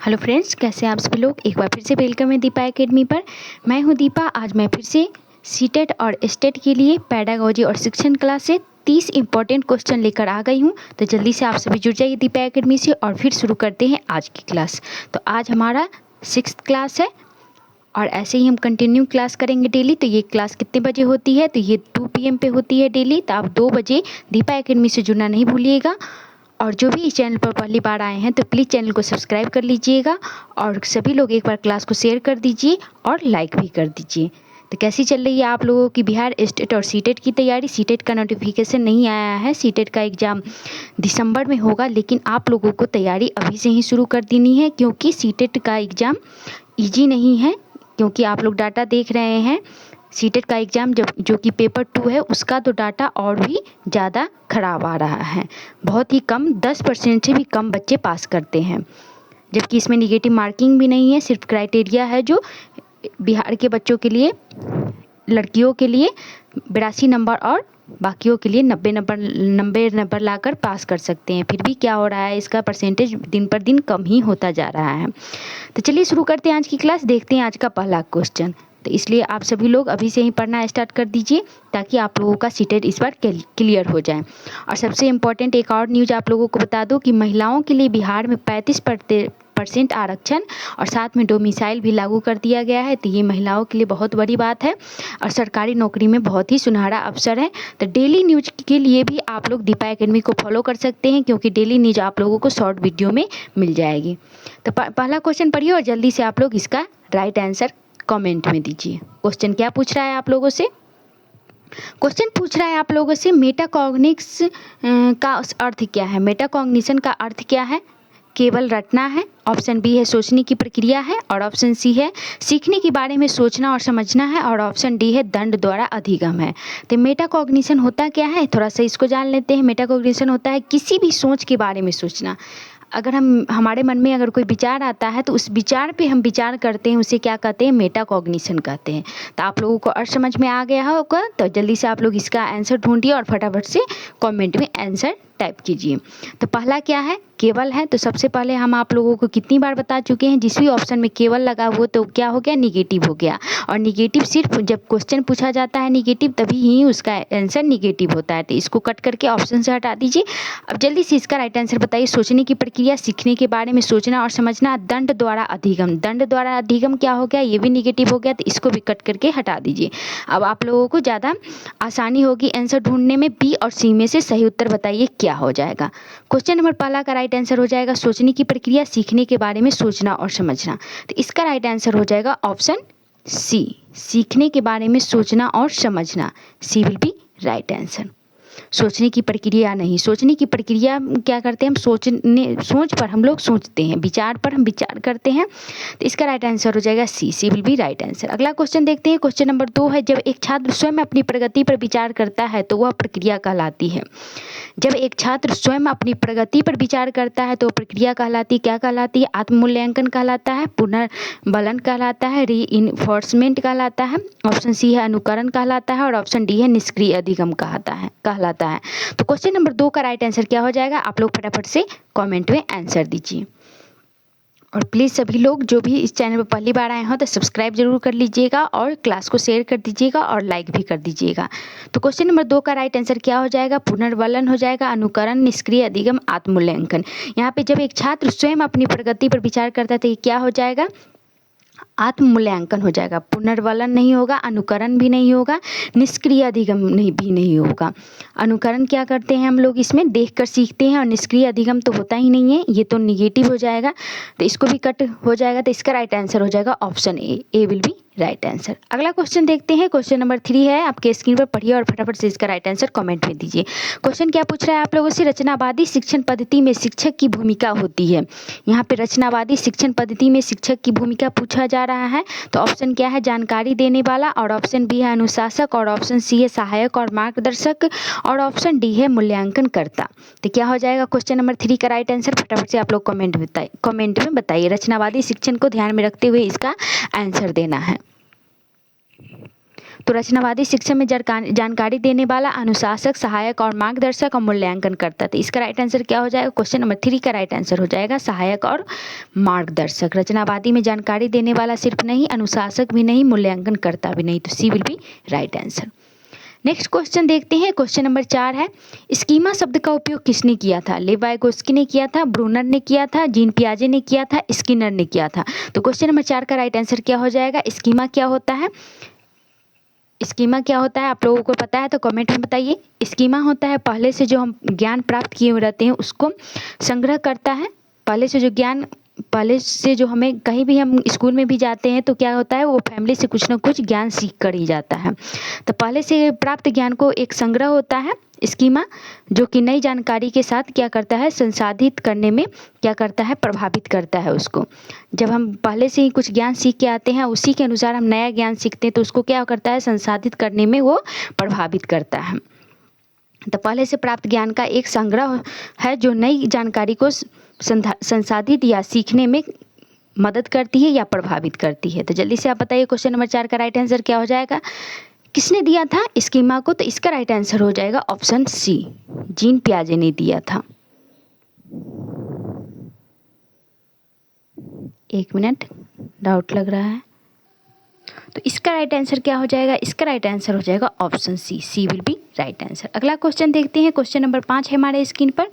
Hello friends, कैसे हैं आप सभी लोग। एक बार फिर से वेलकम है दीपा एकेडमी पर। मैं हूं दीपा। आज मैं फिर से सीटेट और स्टेट के लिए पैडागोजी और शिक्षण क्लास से 30 इंपॉर्टेंट क्वेश्चन लेकर आ गई हूं। तो जल्दी से आप सभी जुड़ जाइए दीपा एकेडमी से और फिर शुरू करते हैं आज की क्लास। तो आज हमारा 6th क्लास है और ऐसे ही हम कंटिन्यू क्लास करेंगे डेली। तो ये क्लास कितने बजे होती है, तो ये 2 PM पे होती है डेली। तो आप 2 बजे दीपा एकेडमी से जुड़ना नहीं भूलिएगा। और जो भी इस चैनल पर पहली बार आए हैं तो प्लीज़ चैनल को सब्सक्राइब कर लीजिएगा और सभी लोग एक बार क्लास को शेयर कर दीजिए और लाइक भी कर दीजिए। तो कैसी चल रही है आप लोगों की बिहार स्टेट और सीटेट की तैयारी। सीटेट का नोटिफिकेशन नहीं आया है, सीटेट का एग्ज़ाम दिसंबर में होगा, लेकिन आप लोगों को तैयारी अभी से ही शुरू कर देनी है क्योंकि सीटेट का एग्ज़ाम ईजी नहीं है। क्योंकि आप लोग डाटा देख रहे हैं, सीटेट का एग्ज़ाम जो कि पेपर 2 है उसका तो डाटा और भी ज़्यादा ख़राब आ रहा है। बहुत ही कम 10% से भी कम बच्चे पास करते हैं, जबकि इसमें निगेटिव मार्किंग भी नहीं है। सिर्फ क्राइटेरिया है जो बिहार के बच्चों के लिए, लड़कियों के लिए 82 नंबर और बाकियों के लिए 90 नंबर लाकर पास कर सकते हैं। फिर भी क्या हो रहा है, इसका परसेंटेज दिन पर दिन कम ही होता जा रहा है। तो चलिए शुरू करते हैं आज की क्लास। देखते हैं आज का पहला क्वेश्चन। तो इसलिए आप सभी लोग अभी से ही पढ़ना स्टार्ट कर दीजिए ताकि आप लोगों का सीटेट इस बार क्लियर हो जाए। और सबसे इम्पॉर्टेंट एक और न्यूज़ आप लोगों को बता दूं कि महिलाओं के लिए बिहार में 35% आरक्षण और साथ में डोमिसाइल भी लागू कर दिया गया है। तो ये महिलाओं के लिए बहुत बड़ी बात है और सरकारी नौकरी में बहुत ही सुनहरा अवसर है। तो डेली न्यूज़ के लिए भी आप लोग दीपा एकेडमी को फॉलो कर सकते हैं क्योंकि डेली न्यूज़ आप लोगों को शॉर्ट वीडियो में मिल जाएगी। तो पहला क्वेश्चन पढ़िए और जल्दी से आप लोग इसका राइट आंसर कमेंट में दीजिए। क्वेश्चन क्या पूछ रहा है आप लोगों से? क्वेश्चन पूछ रहा है आप लोगों से मेटाकॉग्निक्स का अर्थ क्या है। मेटाकॉग्निशन का अर्थ क्या है? केवल रटना है। ऑप्शन बी है सोचने की प्रक्रिया है और ऑप्शन सी है सीखने के बारे में सोचना और समझना है और ऑप्शन डी है दंड द्वारा अधिगम है। तो मेटाकॉग्निशन होता क्या है, थोड़ा सा इसको जान लेते हैं। मेटाकॉग्निशन होता है किसी भी सोच के बारे में सोचना। अगर हमारे मन में अगर कोई विचार आता है तो उस विचार पे हम विचार करते हैं, उसे क्या कहते हैं? मेटाकॉग्निशन कहते हैं। तो आप लोगों को अर्थ समझ में आ गया होगा। तो जल्दी से आप लोग इसका आंसर ढूंढिए और फटाफट से कमेंट में आंसर टाइप कीजिए। तो पहला क्या है? केवल है। तो सबसे पहले हम आप लोगों को कितनी बार बता चुके हैं, जिस भी ऑप्शन में केवल लगा हुआ तो क्या हो गया? निगेटिव हो गया। और निगेटिव सिर्फ जब क्वेश्चन पूछा जाता है निगेटिव तभी ही उसका आंसर निगेटिव होता है। तो इसको कट करके ऑप्शन से हटा दीजिए। अब जल्दी से इसका राइट आंसर बताइए। सोचने की प्रक्रिया, सीखने के बारे में सोचना और समझना, दंड द्वारा अधिगम। दंड द्वारा अधिगम क्या हो गया? ये भी निगेटिव हो गया, तो इसको भी कट करके हटा दीजिए। अब आप लोगों को ज़्यादा आसानी होगी आंसर ढूंढने में। बी और सी में से सही उत्तर बताइए क्या हो जाएगा। क्वेश्चन नंबर पहला का राइट आंसर हो जाएगा सोचने की प्रक्रिया, सीखने के बारे में सोचना और समझना। तो इसका राइट आंसर हो जाएगा ऑप्शन सी, सीखने के बारे में सोचना और समझना। सी विल बी राइट आंसर। सोचने की प्रक्रिया नहीं। सोचने की प्रक्रिया क्या करते हैं हम? सोच पर हम लोग सोचते हैं, विचार पर हम विचार करते हैं। तो इसका राइट आंसर हो जाएगा सी, C will be right answer. अगला क्वेश्चन देखते हैं। क्वेश्चन नंबर 2 है जब एक छात्र स्वयं अपनी प्रगति पर विचार करता है तो वह प्रक्रिया कहलाती है। जब एक छात्र स्वयं अपनी प्रगति पर विचार करता है तो प्रक्रिया कहलाती, क्या कहलाती है? आत्ममूल्यांकन कहलाता है, पुनर्बलन कहलाता है, रीइंफोर्समेंट कहलाता है, ऑप्शन सी है अनुकरण कहलाता है और ऑप्शन डी है निष्क्रिय अधिगम कहलाता है। तो क्वेश्चन नंबर 2 का राइट आंसर क्या हो जाएगा? आप लोग फटाफट से कमेंट में आंसर दीजिए। और प्लीज़ सभी लोग जो भी इस चैनल पर पहली बार आए हो तो सब्सक्राइब जरूर कर लीजिएगा और क्लास को शेयर कर दीजिएगा और लाइक भी कर दीजिएगा। तो क्वेश्चन नंबर 2 का राइट आंसर क्या हो जाएगा? पुनर्बलन हो जाएगा, अनुकरण, निष्क्रिय अधिगम, आत्ममूल्यांकन। यहाँ पे जब एक छात्र स्वयं अपनी प्रगति पर विचार करता है तो ये क्या हो जाएगा? आत्ममूल्यांकन हो जाएगा। पुनर्बलन नहीं होगा, अनुकरण भी नहीं होगा, निष्क्रिय अधिगम भी नहीं होगा। अनुकरण क्या करते हैं हम लोग इसमें देखकर सीखते हैं और निष्क्रिय अधिगम तो होता ही नहीं है, ये तो निगेटिव हो जाएगा। तो इसको भी कट हो जाएगा। तो इसका राइट आंसर हो जाएगा option A will be right answer. अगला क्वेश्चन देखते हैं। क्वेश्चन नंबर 3 है, आपके स्क्रीन पर पढ़िए और फटाफट से इसका राइट आंसर कमेंट में दीजिए। क्वेश्चन क्या पूछ रहा है आप लोगों से? रचनावादी शिक्षण पद्धति में शिक्षक की भूमिका होती है। यहाँ पे रचनावादी शिक्षण पद्धति में शिक्षक की भूमिका पूछा जा रहा है। तो ऑप्शन क्या है? जानकारी देने वाला और ऑप्शन बी है अनुशासक और ऑप्शन सी है सहायक और मार्गदर्शक और ऑप्शन डी है मूल्यांकन करता। तो क्या हो जाएगा क्वेश्चन नंबर 3 का राइट आंसर? फटाफट से आप लोग कमेंट में बताइए। रचनावादी शिक्षण को ध्यान में रखते हुए इसका आंसर देना है। तो रचनावादी शिक्षा में जानकारी देने वाला, अनुशासक, सहायक और मार्गदर्शक और मूल्यांकन करता। तो इसका राइट आंसर क्या हो जाएगा? क्वेश्चन नंबर 3 का राइट आंसर हो जाएगा सहायक और मार्गदर्शक। रचनावादी में जानकारी देने वाला सिर्फ नहीं, अनुशासक भी नहीं, मूल्यांकन करता भी नहीं। तो C will be right answer. Next question देखते हैं। क्वेश्चन नंबर 4 है, स्कीमा शब्द का उपयोग किसने किया था? लेव वाइगोत्स्की ने किया था, ब्रूनर ने किया था, जीन पियाजे ने किया था, स्किनर ने किया था। तो क्वेश्चन नंबर 4 का राइट आंसर क्या हो जाएगा? स्कीमा क्या होता है? स्कीमा क्या होता है आप लोगों को पता है तो कमेंट में बताइए। स्कीमा होता है पहले से जो हम ज्ञान प्राप्त किए हुए रहते हैं उसको संग्रह करता है। पहले से जो हमें कहीं भी हम स्कूल में भी जाते हैं तो क्या होता है, वो फैमिली से कुछ ना कुछ ज्ञान सीख कर ही जाता है। तो पहले से प्राप्त ज्ञान को एक संग्रह होता है स्कीमा, जो कि नई जानकारी के साथ क्या करता है, संसाधित करने में क्या करता है, प्रभावित करता है उसको। जब हम पहले से ही कुछ ज्ञान सीख के आते हैं उसी के अनुसार हम नया ज्ञान सीखते हैं तो उसको क्या करता है, संसाधित करने में वो प्रभावित करता है। तो पहले से प्राप्त ज्ञान का एक संग्रह है जो नई जानकारी को संसाधित या सीखने में मदद करती है या प्रभावित करती है। तो जल्दी से आप बताइए क्वेश्चन नंबर 4 का राइट आंसर क्या हो जाएगा? किसने दिया था स्कीमा को? तो इसका राइट आंसर हो जाएगा ऑप्शन सी, जीन पियाजे ने दिया था। एक मिनट, डाउट लग रहा है। तो इसका राइट आंसर क्या हो जाएगा? इसका राइट आंसर हो जाएगा option C, C will be right answer. अगला क्वेश्चन देखते हैं। क्वेश्चन नंबर 5 है हमारे स्क्रीन पर।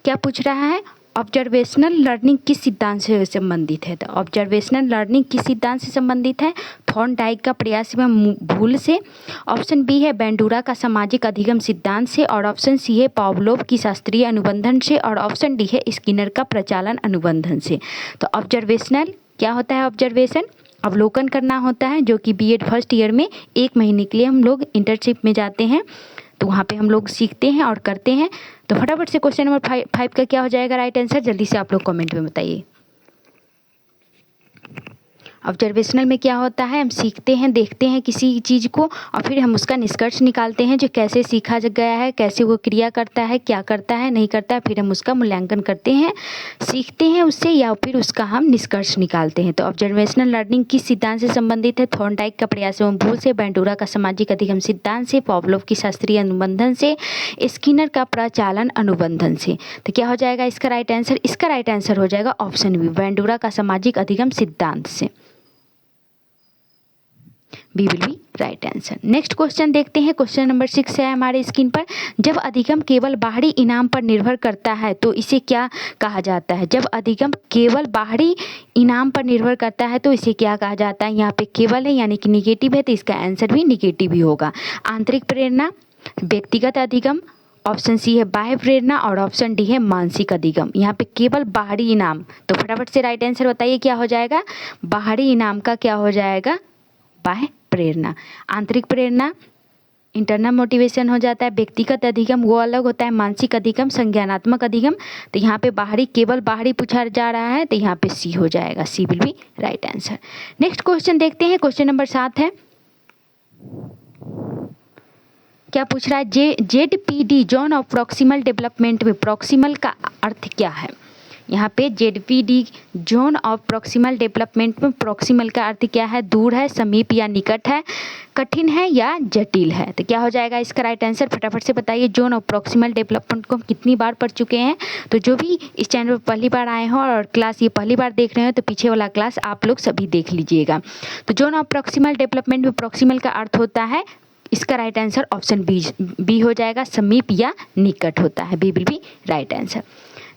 क्या पूछ रहा है? ऑब्जर्वेशनल लर्निंग किस सिद्धांत से संबंधित है? तो ऑब्जर्वेशनल लर्निंग किस सिद्धांत से संबंधित है? थॉर्नडाइक का प्रयास एवं भूल से। ऑप्शन बी है बेंडूरा का सामाजिक अधिगम सिद्धांत से, और ऑप्शन सी है पावलोव की शास्त्रीय अनुबंधन से, और ऑप्शन डी है स्किनर का प्रचालन अनुबंधन से। तो ऑब्जर्वेशनल क्या होता है? ऑब्जर्वेशन अवलोकन करना होता है, जो कि बीएड फर्स्ट ईयर में 1 महीने के लिए हम लोग इंटर्नशिप में जाते हैं तो वहाँ पे हम लोग सीखते हैं और करते हैं। तो फटाफट से क्वेश्चन नंबर 5 का क्या हो जाएगा राइट आंसर? जल्दी से आप लोग कमेंट में बताइए। ऑब्जर्वेशनल में क्या होता है, हम सीखते हैं, देखते हैं किसी चीज़ को और फिर हम उसका निष्कर्ष निकालते हैं, जो कैसे सीखा गया है, कैसे वो क्रिया करता है, क्या करता है, नहीं करता है, फिर हम उसका मूल्यांकन करते हैं, सीखते हैं उससे या फिर उसका हम निष्कर्ष निकालते हैं। तो ऑब्जर्वेशनल लर्निंग किस सिद्धांत से संबंधित है? थॉर्नडाइक का प्रयास एवं भूल से, बेंडूरा का सामाजिक अधिगम सिद्धांत से, पावलोव की शास्त्रीय अनुबंधन से, स्किनर का प्रचालन अनुबंधन से। तो क्या हो जाएगा इसका राइट आंसर? इसका राइट आंसर हो जाएगा ऑप्शन बी, बेंडूरा का सामाजिक अधिगम सिद्धांत से। B will be right answer. Next question देखते हैं। क्वेश्चन नंबर 6 है हमारे स्क्रीन पर। जब अधिगम केवल बाहरी इनाम पर निर्भर करता है तो इसे क्या कहा जाता है? जब अधिगम केवल बाहरी इनाम पर निर्भर करता है तो इसे क्या कहा जाता है? यहाँ पे केवल है यानी कि निगेटिव है, तो इसका आंसर भी निगेटिव ही होगा। आंतरिक प्रेरणा, व्यक्तिगत अधिगम, ऑप्शन सी है बाह्य प्रेरणा, और ऑप्शन डी है मानसिक अधिगम। यहाँ पे केवल बाहरी इनाम, तो फटाफट से राइट आंसर बताइए क्या हो जाएगा? बाहरी इनाम का क्या हो जाएगा? बाह्य प्रेरणा। आंतरिक प्रेरणा इंटरनल मोटिवेशन हो जाता है। व्यक्तिगत अधिगम वो अलग होता है। मानसिक अधिगम संज्ञानात्मक अधिगम। तो यहाँ पे बाहरी, केवल बाहरी पूछा जा रहा है तो यहाँ पे सी हो जाएगा, C will be right answer. Next question देखते हैं। क्वेश्चन नंबर 7 है। क्या पूछ रहा है? ZPD zone of proximal development में प्रॉक्सिमल का अर्थ क्या है? यहाँ पे ZPD zone of proximal development में प्रॉक्सिमल का अर्थ क्या है? दूर है, समीप या निकट है, कठिन है या जटिल है। तो क्या हो जाएगा इसका राइट आंसर? फटाफट से बताइए। जोन ऑफ प्रॉक्सिमल डेवलपमेंट को हम कितनी बार पढ़ चुके हैं? तो जो भी इस चैनल पर पहली बार आए हो और क्लास ये पहली बार देख रहे हो तो पीछे वाला क्लास आप लोग सभी देख लीजिएगा। तो जोन ऑफ प्रॉक्सिमल डेवलपमेंट में प्रॉक्सिमल का अर्थ होता है, इसका राइट आंसर ऑप्शन बी हो जाएगा, समीप या निकट होता है। B will be right answer.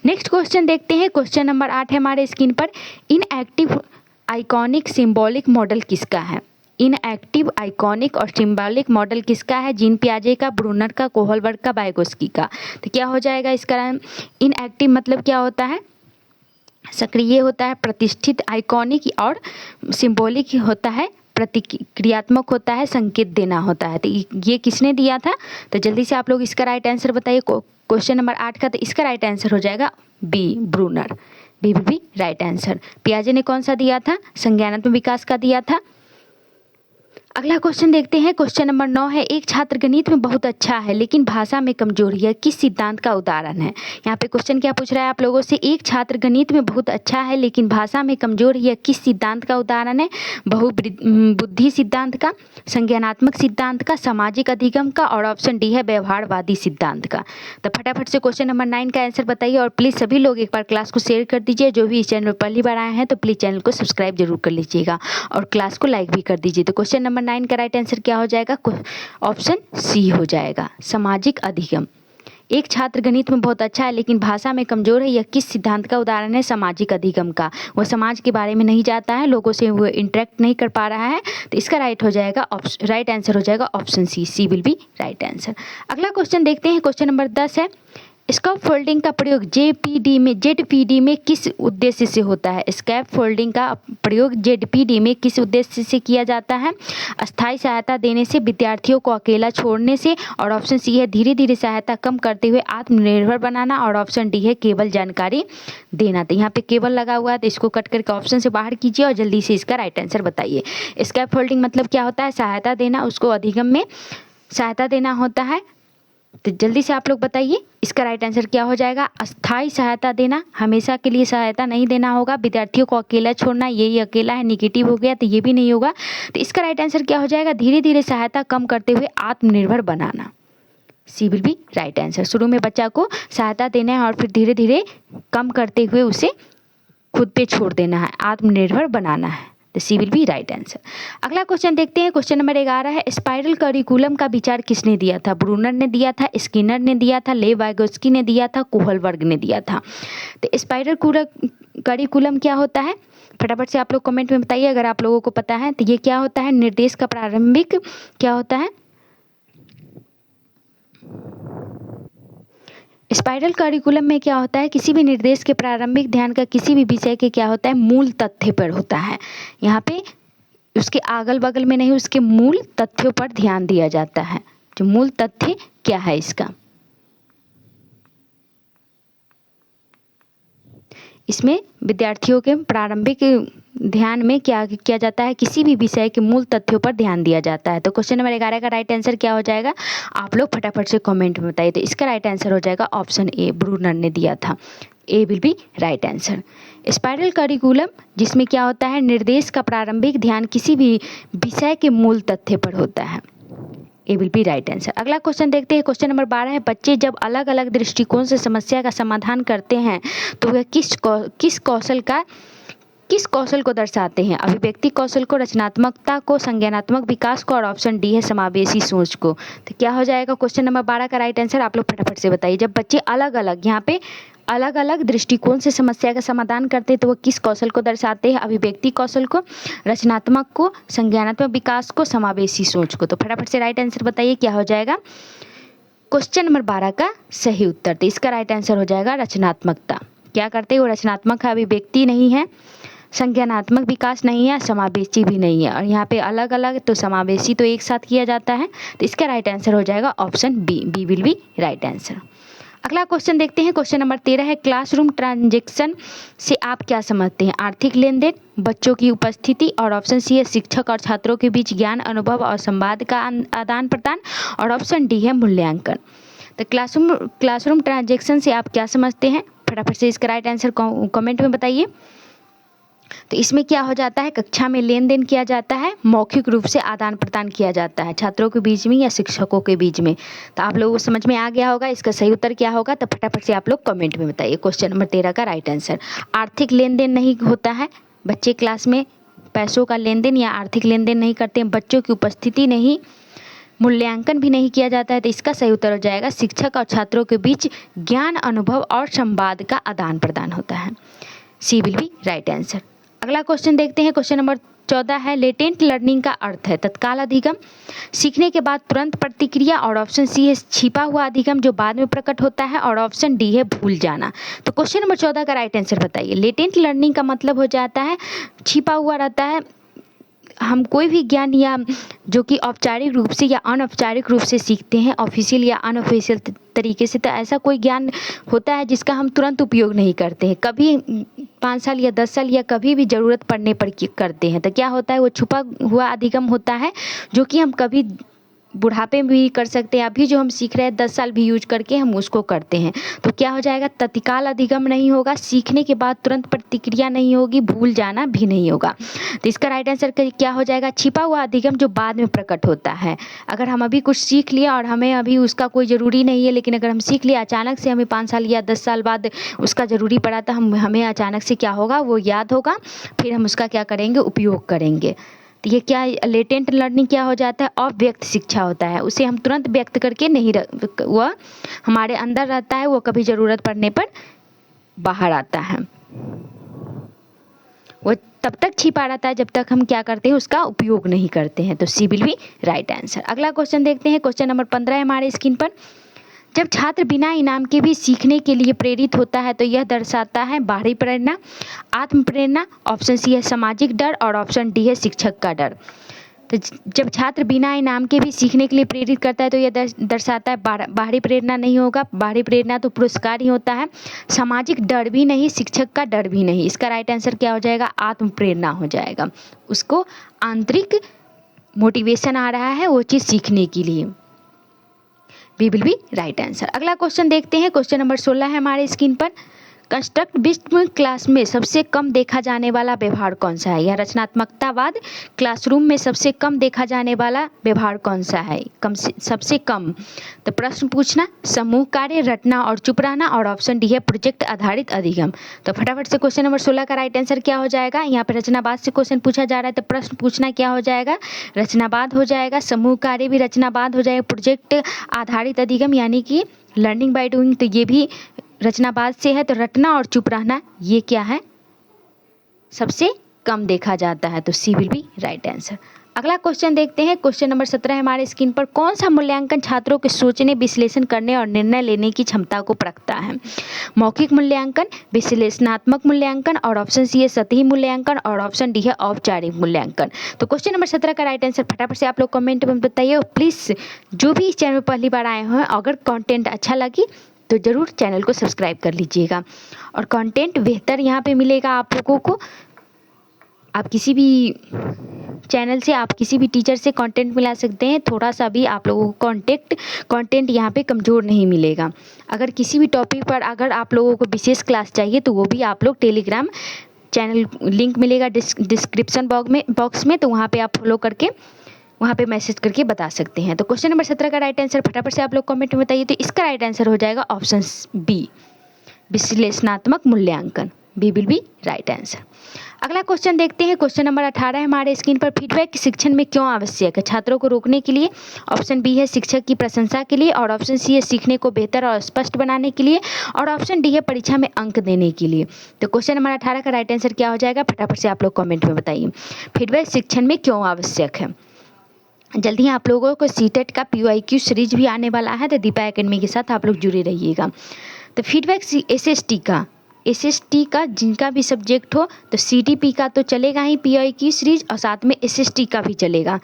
Next question देखते हैं। क्वेश्चन नंबर 8 है हमारे स्क्रीन पर। इनएक्टिव आइकॉनिक सिंबॉलिक मॉडल किसका है? इनएक्टिव आइकॉनिक और सिंबॉलिक मॉडल किसका है? जीन पियाजे का, ब्रूनर का, कोहलबर्ग का, वाइगोत्स्की का। तो क्या हो जाएगा इसका? इनएक्टिव मतलब क्या होता है? सक्रिय होता है, प्रतिष्ठित। आइकॉनिक और सिंबॉलिक होता है, प्रतिक्रियात्मक होता है, संकेत देना होता है। तो ये किसने दिया था? तो जल्दी से आप लोग इसका राइट आंसर बताइए। क्वेश्चन नंबर 8 का तो इसका राइट आंसर हो जाएगा B, Bruner. B will be right answer. पियाजे ने कौन सा दिया था? संज्ञानात्मक विकास का दिया था। अगला क्वेश्चन देखते हैं। क्वेश्चन नंबर 9 है, एक छात्र गणित में बहुत अच्छा है लेकिन भाषा में कमजोर है, किस सिद्धांत का उदाहरण है। यहाँ पे क्वेश्चन क्या पूछ रहा है आप लोगों से, एक छात्र गणित में बहुत अच्छा है लेकिन भाषा में कमजोर है, किस सिद्धांत का उदाहरण है। बहुबुद्धि सिद्धांत का, संज्ञानात्मक सिद्धांत का, सामाजिक अधिगम का, और ऑप्शन डी है व्यवहारवादी सिद्धांत का। तो फटाफट से क्वेश्चन नंबर 9 का आंसर बताइए और प्लीज़ सभी लोग एक बार क्लास को शेयर कर दीजिए। जो भी इस चैनल पर पहली बार आए हैं तो प्लीज़ चैनल को सब्सक्राइब जरूर कर लीजिएगा और क्लास को लाइक भी कर दीजिए। तो क्वेश्चन नंबर 9 का राइट आंसर क्या हो जाएगा, ऑप्शन सी हो जाएगा, सामाजिक अधिगम। एक छात्र गणित में बहुत अच्छा है लेकिन भाषा में कमजोर है, यह किस सिद्धांत का उदाहरण है, सामाजिक अधिगम का। वो समाज के बारे में नहीं जानता है, लोगों से वो इंटरेक्ट नहीं कर पा रहा है, तो इसका राइट आंसर हो जाएगा option C will be right answer. अगला क्वेश्चन देखते हैं। क्वेश्चन नंबर 10 है, स्कैप फोल्डिंग का प्रयोग जेडपीडी में किस उद्देश्य से होता है। स्कैप फोल्डिंग का प्रयोग जेडपीडी में किस उद्देश्य से किया जाता है। अस्थायी सहायता देने से, विद्यार्थियों को अकेला छोड़ने से, और ऑप्शन सी है धीरे धीरे सहायता कम करते हुए आत्मनिर्भर बनाना, और ऑप्शन डी है केवल जानकारी देना। तो यहाँ पे केवल लगा हुआ है तो इसको कट करके ऑप्शन से बाहर कीजिए और जल्दी से इसका राइट आंसर बताइए। स्कैप फोल्डिंग मतलब क्या होता है, सहायता देना, उसको अधिगम में सहायता देना होता है। तो जल्दी से आप लोग बताइए इसका राइट आंसर क्या हो जाएगा। अस्थायी सहायता देना, हमेशा के लिए सहायता नहीं देना होगा। विद्यार्थियों को अकेला छोड़ना, ये अकेला है, निगेटिव हो गया तो ये भी नहीं होगा। तो इसका राइट आंसर क्या हो जाएगा, धीरे धीरे सहायता कम करते हुए आत्मनिर्भर बनाना। सी विल बी राइट आंसर। शुरू में बच्चा को सहायता देना है और फिर धीरे धीरे कम करते हुए उसे खुद पे छोड़ देना है, आत्मनिर्भर बनाना है। तो C will be right answer. अगला क्वेश्चन देखते हैं। क्वेश्चन नंबर 11 है, स्पाइरल करिकुलम का विचार किसने दिया था। ब्रूनर ने दिया था, स्किनर ने दिया था, लेव वाइगोस्की ने दिया था, कोहलबर्ग ने दिया था। तो स्पाइरल करिकुलम क्या होता है, फटाफट से आप लोग कमेंट में बताइए अगर आप लोगों को पता है। तो ये क्या होता है, निर्देश का प्रारंभिक क्या होता है। स्पाइरल करिकुलम में क्या होता है, किसी भी निर्देश के प्रारंभिक ध्यान का किसी भी विषय के क्या होता है, मूल तथ्य पर होता है। यहाँ पे उसके अगल बगल में नहीं, उसके मूल तथ्यों पर ध्यान दिया जाता है। जो मूल तथ्य क्या है इसका, इसमें विद्यार्थियों के प्रारंभिक ध्यान में क्या किया जाता है, किसी भी विषय के मूल तथ्यों पर ध्यान दिया जाता है। तो क्वेश्चन नंबर 11 का राइट आंसर क्या हो जाएगा, आप लोग फटाफट से कमेंट में बताइए। तो इसका राइट आंसर हो जाएगा ऑप्शन ए, ब्रूनर ने दिया था, A will be right answer. Spiral curriculum जिसमें क्या होता है, निर्देश का प्रारंभिक ध्यान किसी भी विषय के मूल तथ्य पर होता है, ए विल बी राइट आंसर। अगला क्वेश्चन देखते हैं। क्वेश्चन नंबर 12 है, बच्चे जब अलग अलग दृष्टिकोण से समस्या का समाधान करते हैं तो वह किस कौशल को दर्शाते हैं। अभिव्यक्ति कौशल को, रचनात्मकता को, संज्ञानात्मक विकास को, और ऑप्शन डी है समावेशी सोच को। तो क्या हो जाएगा क्वेश्चन नंबर 12 का राइट आंसर, आप लोग फटाफट से बताइए। जब बच्चे अलग अलग, यहाँ पे अलग अलग दृष्टिकोण से समस्या का समाधान करते हैं तो वो किस कौशल को दर्शाते हैं, अभिव्यक्ति कौशल को, रचनात्मक को, संज्ञानात्मक विकास को, समावेशी सोच को। तो फटाफट से राइट आंसर बताइए क्या हो जाएगा क्वेश्चन नंबर 12 का सही उत्तर। तो इसका राइट आंसर हो जाएगा रचनात्मकता। क्या करते हैं वो, रचनात्मक है, अभिव्यक्ति नहीं है, संज्ञानात्मक विकास नहीं है, समावेशी भी नहीं है। और यहाँ पे अलग अलग तो समावेशी तो एक साथ किया जाता है। तो इसका राइट आंसर हो जाएगा option B will be right answer. अगला क्वेश्चन देखते हैं। क्वेश्चन नंबर 13 है, क्लासरूम ट्रांजैक्शन से आप क्या समझते हैं। आर्थिक लेन देन, बच्चों की उपस्थिति, और ऑप्शन सी है शिक्षक और छात्रों के बीच ज्ञान, अनुभव और संवाद का आदान प्रदान, और ऑप्शन डी है मूल्यांकन। तो क्लासरूम ट्रांजैक्शन से आप क्या समझते हैं, फटाफट से इसका राइट आंसर कमेंट में बताइए। तो इसमें क्या हो जाता है, कक्षा में लेन देन किया जाता है, मौखिक रूप से आदान प्रदान किया जाता है छात्रों के बीच में या शिक्षकों के बीच में। तो आप लोगों को समझ में आ गया होगा इसका सही उत्तर क्या होगा। तो फटाफट से आप लोग कमेंट में बताइए क्वेश्चन नंबर 13 का राइट आंसर। आर्थिक लेन देन नहीं होता है, बच्चे क्लास में पैसों का लेन देन या आर्थिक लेन देन नहीं करते हैं, बच्चों की उपस्थिति नहीं, मूल्यांकन भी नहीं किया जाता है। तो इसका सही उत्तर हो जाएगा शिक्षक और छात्रों के बीच ज्ञान, अनुभव और संवाद का आदान प्रदान होता है, सी विल बी राइट आंसर। अगला क्वेश्चन देखते हैं। क्वेश्चन नंबर 14 है, लेटेंट लर्निंग का अर्थ है तत्काल अधिगम, सीखने के बाद तुरंत प्रतिक्रिया, और ऑप्शन सी है छिपा हुआ अधिगम जो बाद में प्रकट होता है, और ऑप्शन डी है भूल जाना। तो क्वेश्चन नंबर 14 का राइट आंसर बताइए। लेटेंट लर्निंग का मतलब हो जाता है छिपा हुआ रहता है, हम कोई भी ज्ञान या जो कि औपचारिक रूप से या अनौपचारिक रूप से सीखते हैं, ऑफिशियल या अनऑफिशियल तरीके से, तो ऐसा कोई ज्ञान होता है जिसका हम तुरंत उपयोग नहीं करते हैं, कभी 5 साल या 10 साल या कभी भी ज़रूरत पड़ने पर करते हैं। तो क्या होता है, वो छुपा हुआ अधिगम होता है जो कि हम कभी बुढ़ापे में भी कर सकते हैं। अभी जो हम सीख रहे हैं 10 साल भी यूज करके हम उसको करते हैं। तो क्या हो जाएगा, तत्काल अधिगम नहीं होगा, सीखने के बाद तुरंत प्रतिक्रिया नहीं होगी, भूल जाना भी नहीं होगा। तो इसका राइट आंसर क्या हो जाएगा, छिपा हुआ अधिगम जो बाद में प्रकट होता है। अगर हम अभी कुछ सीख लिया और हमें अभी उसका कोई ज़रूरी नहीं है, लेकिन अगर हम सीख लिया अचानक से, हमें 5 साल या 10 साल बाद उसका ज़रूरी पड़ा, तो हमें अचानक से क्या होगा, वो याद होगा, फिर हम उसका क्या करेंगे, उपयोग करेंगे। तो ये क्या, लेटेंट लर्निंग क्या हो जाता है, अव्यक्त शिक्षा होता है। उसे हम तुरंत व्यक्त करके नहीं वह हमारे अंदर रहता है, वो कभी ज़रूरत पड़ने पर बाहर आता है। वो तब तक छिपा रहता है जब तक हम क्या करते हैं, उसका उपयोग नहीं करते हैं। तो C will be right answer. अगला क्वेश्चन देखते हैं, क्वेश्चन नंबर 15 है हमारे स्क्रीन पर। जब छात्र बिना इनाम के भी सीखने के लिए प्रेरित होता है तो यह दर्शाता है बाहरी प्रेरणा, आत्म प्रेरणा, ऑप्शन सी है सामाजिक डर और ऑप्शन डी है शिक्षक का डर। तो जब छात्र बिना इनाम के भी सीखने के लिए प्रेरित करता है तो यह दर्शाता है बाहरी प्रेरणा नहीं होगा, बाहरी प्रेरणा तो पुरस्कार ही होता है। सामाजिक डर भी नहीं, शिक्षक का डर भी नहीं। इसका राइट आंसर क्या हो जाएगा, आत्म प्रेरणा हो जाएगा। उसको आंतरिक मोटिवेशन आ रहा है वो चीज़ सीखने के लिए। V will be right answer. अगला क्वेश्चन देखते हैं, क्वेश्चन नंबर 16 है हमारे स्क्रीन पर। कंस्ट्रक्टिविज्म में क्लास में सबसे कम देखा जाने वाला व्यवहार कौन सा है। या रचनात्मकतावाद क्लासरूम में सबसे कम देखा जाने वाला व्यवहार कौन सा है, सबसे कम। तो प्रश्न पूछना, समूह कार्य, रटना और चुप रहना, और ऑप्शन डी है प्रोजेक्ट आधारित अधिगम। तो फटाफट से क्वेश्चन नंबर 16 का राइट आंसर क्या हो जाएगा। यहाँ पर रचनावाद से क्वेश्चन पूछा जा रहा है, तो प्रश्न पूछना क्या हो जाएगा, रचनावाद हो जाएगा, समूह कार्य भी रचनावाद हो जाएगा, प्रोजेक्ट आधारित अधिगम यानी कि लर्निंग बाय डूइंग, तो ये भी रचनावाद से है। तो रटना और चुप रहना ये क्या है, सबसे कम देखा जाता है। तो C will be right answer. अगला क्वेश्चन देखते हैं, क्वेश्चन नंबर 17 है हमारे स्क्रीन पर। कौन सा मूल्यांकन छात्रों के सोचने, विश्लेषण करने और निर्णय लेने की क्षमता को परखता है। मौखिक मूल्यांकन, विश्लेषणात्मक मूल्यांकन, और ऑप्शन सी है सतही मूल्यांकन, और ऑप्शन डी है औपचारिक मूल्यांकन। तो क्वेश्चन नंबर 17 का राइट आंसर फटाफट से आप लोग कमेंट में बताइए। और प्लीज़ जो भी इस चैनल पर पहली बार आए हैं, अगर कंटेंट अच्छा लगी तो ज़रूर चैनल को सब्सक्राइब कर लीजिएगा। और कंटेंट बेहतर यहाँ पे मिलेगा आप लोगों को। आप किसी भी चैनल से, आप किसी भी टीचर से कंटेंट मिला सकते हैं। थोड़ा सा भी आप लोगों को कंटेंट यहाँ पे कमज़ोर नहीं मिलेगा। अगर किसी भी टॉपिक पर अगर आप लोगों को विशेष क्लास चाहिए तो वो भी आप लोग टेलीग्राम चैनल लिंक मिलेगा डिस्क्रिप्शन बॉक्स में, तो वहाँ पर आप फॉलो करके वहाँ पे मैसेज करके बता सकते हैं। तो क्वेश्चन नंबर 17 का राइट आंसर फटाफट से आप लोग कमेंट में बताइए। तो इसका राइट आंसर हो जाएगा ऑप्शन बी, विश्लेषणात्मक मूल्यांकन। B will be right answer. अगला क्वेश्चन देखते हैं, क्वेश्चन नंबर 18 है हमारे स्क्रीन पर। फीडबैक शिक्षण में क्यों आवश्यक है। छात्रों को रोकने के लिए, ऑप्शन बी है शिक्षक की प्रशंसा के लिए, और ऑप्शन सी है सीखने को बेहतर और स्पष्ट बनाने के लिए, और ऑप्शन डी है परीक्षा में अंक देने के लिए। तो क्वेश्चन नंबर 18 का राइट आंसर क्या हो जाएगा, फटाफट से आप लोग कमेंट में बताइए। फीडबैक शिक्षण में क्यों आवश्यक है। जल्दी ही आप लोगों को सीटेट का PYQ सीरीज भी आने वाला है, तो दीपा एकेडमी के साथ आप लोग जुड़े रहिएगा। तो फीडबैक SST का जिनका भी सब्जेक्ट हो, तो CTP का तो चलेगा ही PYQ सीरीज, और साथ में SST का भी चलेगा।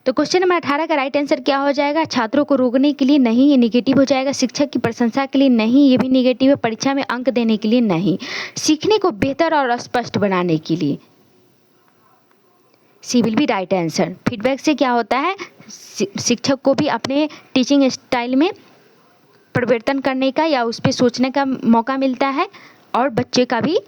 तो क्वेश्चन नंबर 18 का राइट आंसर क्या हो जाएगा, छात्रों को रोकने के लिए नहीं, ये निगेटिव हो जाएगा। शिक्षक की प्रशंसा के लिए नहीं, ये भी निगेटिव है। परीक्षा में अंक देने के लिए नहीं। सीखने को बेहतर और स्पष्ट बनाने के लिए, C will be right answer. Feedback से क्या होता है, शिक्षक को भी अपने टीचिंग स्टाइल में परिवर्तन करने का या उस पर सोचने का मौका मिलता है, और बच्चे का भी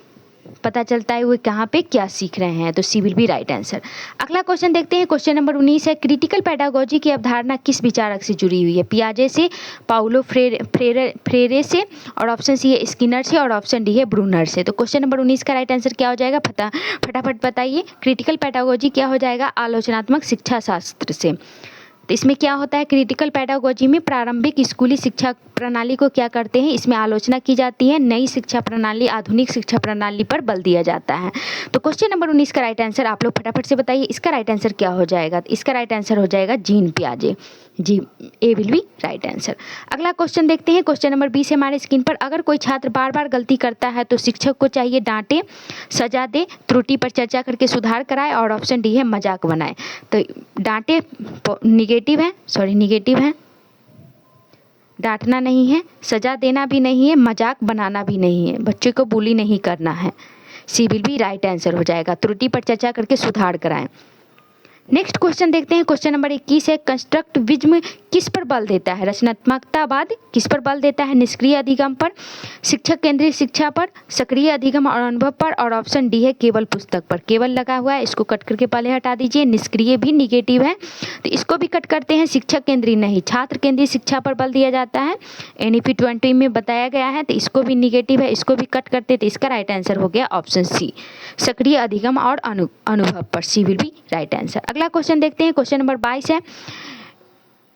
पता चलता है वो कहाँ पे क्या सीख रहे हैं। तो C will be right answer. अगला क्वेश्चन देखते हैं, क्वेश्चन नंबर 19 है। क्रिटिकल पेडागोजी की अवधारणा किस विचारक से जुड़ी हुई है। पियाजे से, पाउलो फ्रेरे से, और ऑप्शन सी है स्किनर से, और ऑप्शन डी है ब्रूनर से। तो क्वेश्चन नंबर 19 का राइट आंसर क्या हो जाएगा, फटाफट बताइए। क्रिटिकल पेडागोजी क्या हो जाएगा, आलोचनात्मक शिक्षा शास्त्र से। तो इसमें क्या होता है, क्रिटिकल पेडागोजी में प्रारंभिक स्कूली शिक्षा प्रणाली को क्या करते हैं, इसमें आलोचना की जाती है। नई शिक्षा प्रणाली, आधुनिक शिक्षा प्रणाली पर बल दिया जाता है। तो क्वेश्चन नंबर 19 का राइट आंसर आप लोग फटाफट से बताइए। इसका राइट आंसर क्या हो जाएगा, तो इसका राइट आंसर हो जाएगा जीन पियाजे। जी, A will be right answer. अगला क्वेश्चन देखते हैं, क्वेश्चन नंबर 20 है हमारे स्क्रीन पर। अगर कोई छात्र बार बार गलती करता है तो शिक्षक को चाहिए डांटे, सजा दे, त्रुटि पर चर्चा करके सुधार कराए, और ऑप्शन डी है मजाक बनाए। तो डांटे निगेटिव है, डांटना नहीं है, सजा देना भी नहीं है, मजाक बनाना भी नहीं है, बच्चे को बुली नहीं करना है। सी विल बी राइट आंसर हो जाएगा। त्रुटि पर चर्चा करके सुधार कराएं। नेक्स्ट क्वेश्चन देखते हैं। क्वेश्चन नंबर 21 है, कंस्ट्रक्टिविज्म किस पर बल देता है? रचनात्मकतावाद किस पर बल देता है? निष्क्रिय अधिगम पर, शिक्षक केंद्रित शिक्षा पर, सक्रिय अधिगम और अनुभव पर, और ऑप्शन डी है केवल पुस्तक पर। केवल लगा हुआ है, इसको कट करके पहले हटा दीजिए। निष्क्रिय भी निगेटिव है तो इसको भी कट करते हैं। शिक्षक केंद्रित नहीं, छात्र केंद्रित शिक्षा पर बल दिया जाता है, NEP 20 में बताया गया है, तो इसको भी निगेटिव है, इसको भी कट करते तो इसका राइट आंसर हो गया ऑप्शन सी, सक्रिय अधिगम और अनुभव पर। सी विल बी राइट आंसर। अगला क्वेश्चन देखते हैं। क्वेश्चन नंबर 22 है,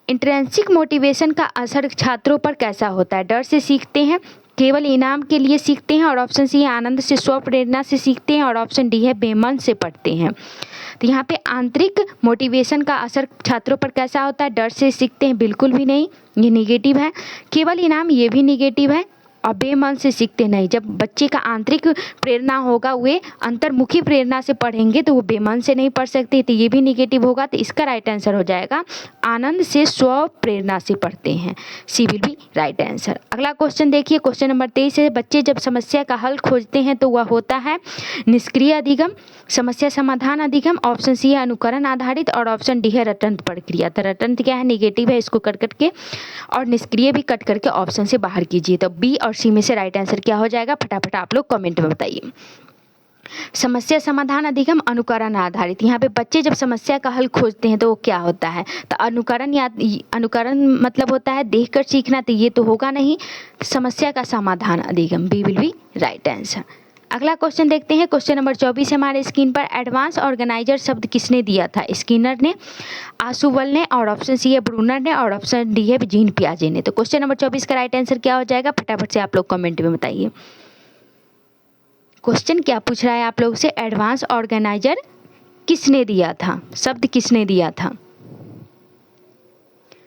इंट्रिंसिक मोटिवेशन का असर छात्रों पर कैसा होता है? डर से सीखते हैं, केवल इनाम के लिए सीखते हैं, और ऑप्शन सी है आनंद से, स्व प्रेरणा से सीखते हैं, और ऑप्शन डी है बेमन से पढ़ते हैं। तो यहाँ पे आंतरिक मोटिवेशन का असर छात्रों पर कैसा होता है? डर से सीखते हैं, बिल्कुल भी नहीं, ये निगेटिव है। केवल इनाम, ये भी निगेटिव है। और बेमन से सीखते नहीं, जब बच्चे का आंतरिक प्रेरणा होगा, वे अंतर्मुखी प्रेरणा से पढ़ेंगे तो वो बेमन से नहीं पढ़ सकते, तो ये भी निगेटिव होगा। तो इसका राइट आंसर हो जाएगा आनंद से, स्व प्रेरणा से पढ़ते हैं। सी विल बी राइट आंसर। अगला क्वेश्चन देखिए। क्वेश्चन नंबर 23 है, बच्चे जब समस्या का हल खोजते हैं तो वह होता है निष्क्रिय अधिगम, समस्या समाधान अधिगम, ऑप्शन सी है अनुकरण आधारित, और ऑप्शन डी है रटंत प्रक्रिया। तो रटंत क्या है? निगेटिव है, इसको कट करके, और निष्क्रिय भी कट करके ऑप्शन से बाहर कीजिए। तो बी और सी में से राइट आंसर क्या हो जाएगा? फटाफट आप लोग कमेंट में बताइए। समस्या समाधान अधिगम, अनुकरण आधारित। यहाँ पे बच्चे जब समस्या का हल खोजते हैं तो वो क्या होता है? तो अनुकरण, या अनुकरण मतलब होता है देखकर सीखना, तो ये तो होगा नहीं। समस्या का समाधान अधिगम, B will be right answer. अगला क्वेश्चन देखते हैं। क्वेश्चन नंबर 24 हमारे स्क्रीन पर, एडवांस ऑर्गेनाइजर शब्द किसने दिया था? स्किनर ने, आशुवल ने, और ऑप्शन सी है ब्रूनर ने, और ऑप्शन डी है जीन पियाजे ने। तो क्वेश्चन नंबर 24 का राइट आंसर क्या हो जाएगा? फटाफट से आप लोग कमेंट में बताइए। क्वेश्चन क्या पूछ रहा है आप लोग से? एडवांस ऑर्गेनाइजर किसने दिया था, शब्द किसने दिया था?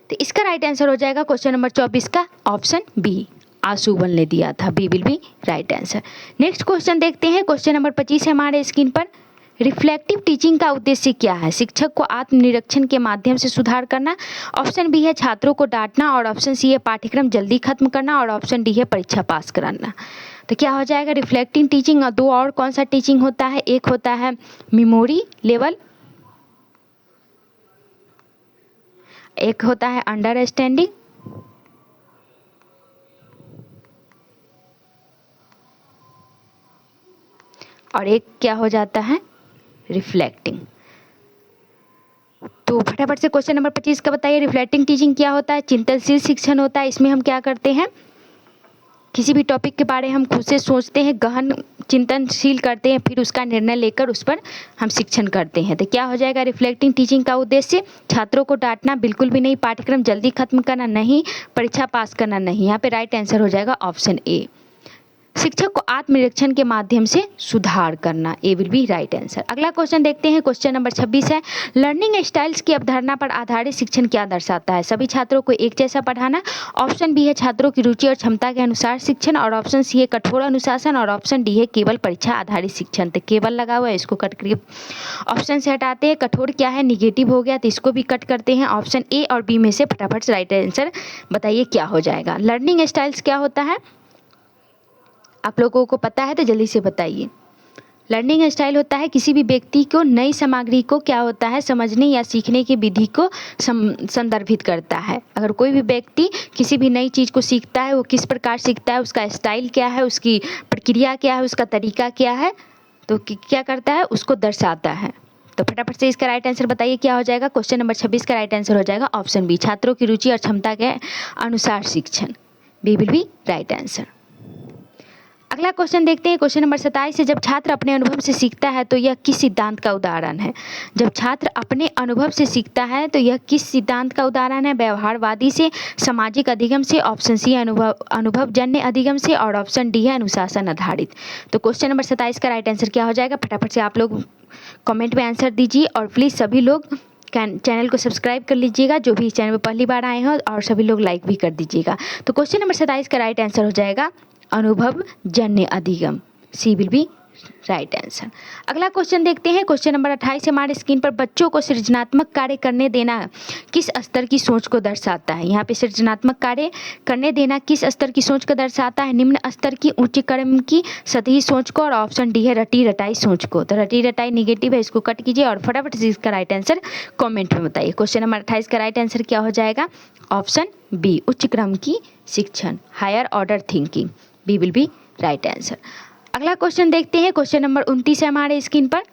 तो इसका राइट आंसर हो जाएगा क्वेश्चन नंबर 24 का ऑप्शन बी, आशुवल ने दिया था। B will be right answer. Next question देखते हैं। क्वेश्चन नंबर 25 है हमारे स्क्रीन पर, रिफ्लेक्टिव टीचिंग का उद्देश्य क्या है? शिक्षक को आत्मनिरीक्षण के माध्यम से सुधार करना, ऑप्शन बी है छात्रों को डांटना, और ऑप्शन सी है पाठ्यक्रम जल्दी खत्म करना, और ऑप्शन डी है परीक्षा पास कराना। तो क्या हो जाएगा? रिफ्लेक्टिव टीचिंग, और दो और कौन सा टीचिंग होता है? एक होता है मेमोरी लेवल, एक होता है अंडरस्टैंडिंग, और एक क्या हो जाता है? रिफ्लेक्टिंग। तो फटाफट से क्वेश्चन नंबर 25 का बताइए। रिफ्लेक्टिंग टीचिंग क्या होता है? चिंतनशील शिक्षण होता है। इसमें हम क्या करते हैं? किसी भी टॉपिक के बारे में हम खुद से सोचते हैं, गहन चिंतनशील करते हैं, फिर उसका निर्णय लेकर उस पर हम शिक्षण करते हैं। तो क्या हो जाएगा? रिफ्लेक्टिंग टीचिंग का उद्देश्य छात्रों को डांटना, बिल्कुल भी नहीं। पाठ्यक्रम जल्दी खत्म करना, नहीं। परीक्षा पास करना, नहीं। यहाँ पे राइट आंसर हो जाएगा ऑप्शन ए, शिक्षक को आत्मनिरीक्षण के माध्यम से सुधार करना। ए विल बी राइट आंसर। अगला क्वेश्चन देखते हैं। क्वेश्चन नंबर 26 है, लर्निंग स्टाइल्स की अवधारणा पर आधारित शिक्षण क्या दर्शाता है? सभी छात्रों को एक जैसा पढ़ाना, ऑप्शन बी है छात्रों की रुचि और क्षमता के अनुसार शिक्षण, और ऑप्शन सी है कठोर अनुशासन, और ऑप्शन डी है केवल परीक्षा आधारित शिक्षण। तो केवल लगा हुआ है, इसको कट करके ऑप्शन से हटाते हैं। कठोर क्या है? निगेटिव हो गया, तो इसको भी कट करते हैं। ऑप्शन ए और बी में से फटाफट से राइट आंसर बताइए क्या हो जाएगा। लर्निंग स्टाइल्स क्या होता है? आप लोगों को पता है तो जल्दी से बताइए। लर्निंग स्टाइल होता है किसी भी व्यक्ति को नई सामग्री को क्या होता है समझने या सीखने की विधि को संदर्भित करता है। अगर कोई भी व्यक्ति किसी भी नई चीज़ को सीखता है, वो किस प्रकार सीखता है, उसका स्टाइल क्या है, उसकी प्रक्रिया क्या है, उसका तरीका क्या है, तो क्या करता है, उसको दर्शाता है। तो फटाफट से इसका राइट आंसर बताइए क्या हो जाएगा। क्वेश्चन नंबर 26 का राइट आंसर हो जाएगा ऑप्शन बी, छात्रों की रुचि और क्षमता के अनुसार शिक्षण। B will be right answer. अगला क्वेश्चन देखते हैं। क्वेश्चन नंबर 27 है, जब छात्र अपने अनुभव से सीखता है तो यह किस सिद्धांत का उदाहरण है? जब छात्र अपने अनुभव से सीखता है तो यह किस सिद्धांत का उदाहरण है? व्यवहारवादी से, सामाजिक अधिगम से, ऑप्शन सी अनुभवजन्य अधिगम से, और ऑप्शन डी है अनुशासन आधारित। तो क्वेश्चन नंबर 27 का राइट आंसर क्या हो जाएगा? फटाफट से आप लोग कमेंट में आंसर दीजिए, और प्लीज़ सभी लोग चैनल को सब्सक्राइब कर लीजिएगा जो भी इस चैनल पर पहली बार आए हो, और सभी लोग लाइक भी कर दीजिएगा। तो क्वेश्चन नंबर 27 का राइट आंसर हो जाएगा अनुभवजन्य अधिगम। सी विल बी राइट आंसर। अगला क्वेश्चन देखते हैं। क्वेश्चन नंबर 28 हमारे स्क्रीन पर, बच्चों को सृजनात्मक कार्य करने देना किस स्तर की सोच को दर्शाता है। यहाँ पे सृजनात्मक कार्य करने देना किस स्तर की सोच को दर्शाता है, निम्न स्तर की, उच्च क्रम की, सतही सोच को, और ऑप्शन डी है रटी रटाई सोच को। तो रटी रटाई निगेटिव है, इसको कट कीजिए और फटाफट से इसका राइट आंसर कॉमेंट में बताइए। क्वेश्चन नंबर 28 का राइट आंसर क्या हो जाएगा, ऑप्शन बी, उच्च क्रम की शिक्षण, higher order thinking, B will be right answer. अगला क्वेश्चन देखते हैं। क्वेश्चन नंबर 29 है हमारे स्क्रीन पर।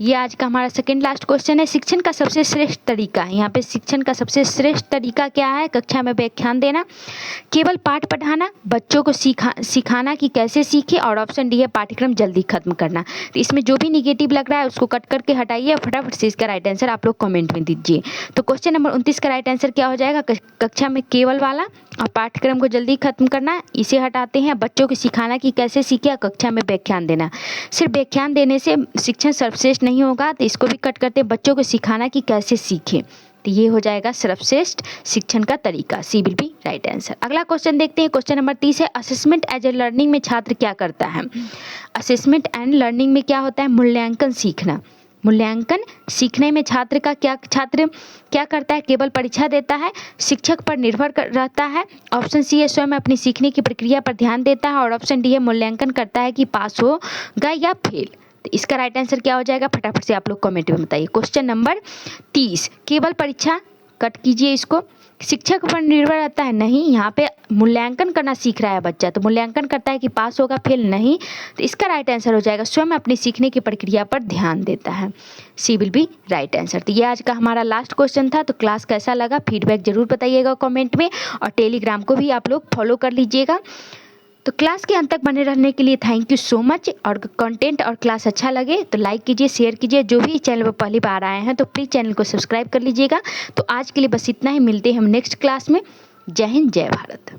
ये आज का हमारा सेकंड लास्ट क्वेश्चन है। शिक्षण का सबसे श्रेष्ठ तरीका, यहाँ पे शिक्षण का सबसे श्रेष्ठ तरीका क्या है, कक्षा में व्याख्यान देना, केवल पाठ पढ़ाना, बच्चों को सिखाना कि कैसे सीखे, और ऑप्शन डी है पाठ्यक्रम जल्दी खत्म करना। तो इसमें जो भी निगेटिव लग रहा है उसको कट करके हटाइए और फटाफट से इसका राइट आंसर आप लोग कमेंट में दीजिए। तो क्वेश्चन नंबर 29 का राइट आंसर क्या हो जाएगा, कक्षा में केवल वाला और पाठ्यक्रम को जल्दी खत्म करना, इसे हटाते हैं। बच्चों को सिखाना कि कैसे सीखे, कक्षा में व्याख्यान देना, सिर्फ व्याख्यान देने से शिक्षण सर्वश्रेष्ठ नहीं होगा, तो इसको भी कट करते हैं, बच्चों को सिखाना कि कैसे सीखे। तो ये हो जाएगा सर्वश्रेष्ठ शिक्षण का तरीका, सी विल बी राइट आंसर। अगला क्वेश्चन देखते हैं। क्वेश्चन नंबर 30 है, असेसमेंट एज ए लर्निंग में छात्र क्या करता है। असेसमेंट एंड लर्निंग में क्या होता है, मूल्यांकन सीखना। मूल्यांकन सीखने में छात्र क्या करता है, केवल परीक्षा देता है, शिक्षक पर निर्भर रहता है, ऑप्शन सी है स्वयं अपनी सीखने की प्रक्रिया पर ध्यान देता है, और ऑप्शन डी है मूल्यांकन करता है कि पास होगा या फेल। तो इसका राइट आंसर क्या हो जाएगा, फटाफट से आप लोग कमेंट में बताइए। क्वेश्चन नंबर 30, केवल परीक्षा, कट कीजिए इसको, शिक्षक पर निर्भर रहता है, नहीं, यहाँ पे मूल्यांकन करना सीख रहा है बच्चा, तो मूल्यांकन करता है कि पास होगा फेल, नहीं। तो इसका राइट आंसर हो जाएगा स्वयं अपनी सीखने की प्रक्रिया पर ध्यान देता है, सी विल बी राइट आंसर। तो ये आज का हमारा लास्ट क्वेश्चन था। तो क्लास कैसा लगा फीडबैक जरूर बताइएगा कमेंट में, और टेलीग्राम को भी आप लोग फॉलो कर लीजिएगा। तो क्लास के अंत तक बने रहने के लिए थैंक यू सो मच। और कंटेंट और क्लास अच्छा लगे तो लाइक कीजिए, शेयर कीजिए। जो भी चैनल पर पहली बार आए हैं तो प्लीज़ चैनल को सब्सक्राइब कर लीजिएगा। तो आज के लिए बस इतना ही, मिलते हैं हम नेक्स्ट क्लास में। जय हिंद, जय भारत।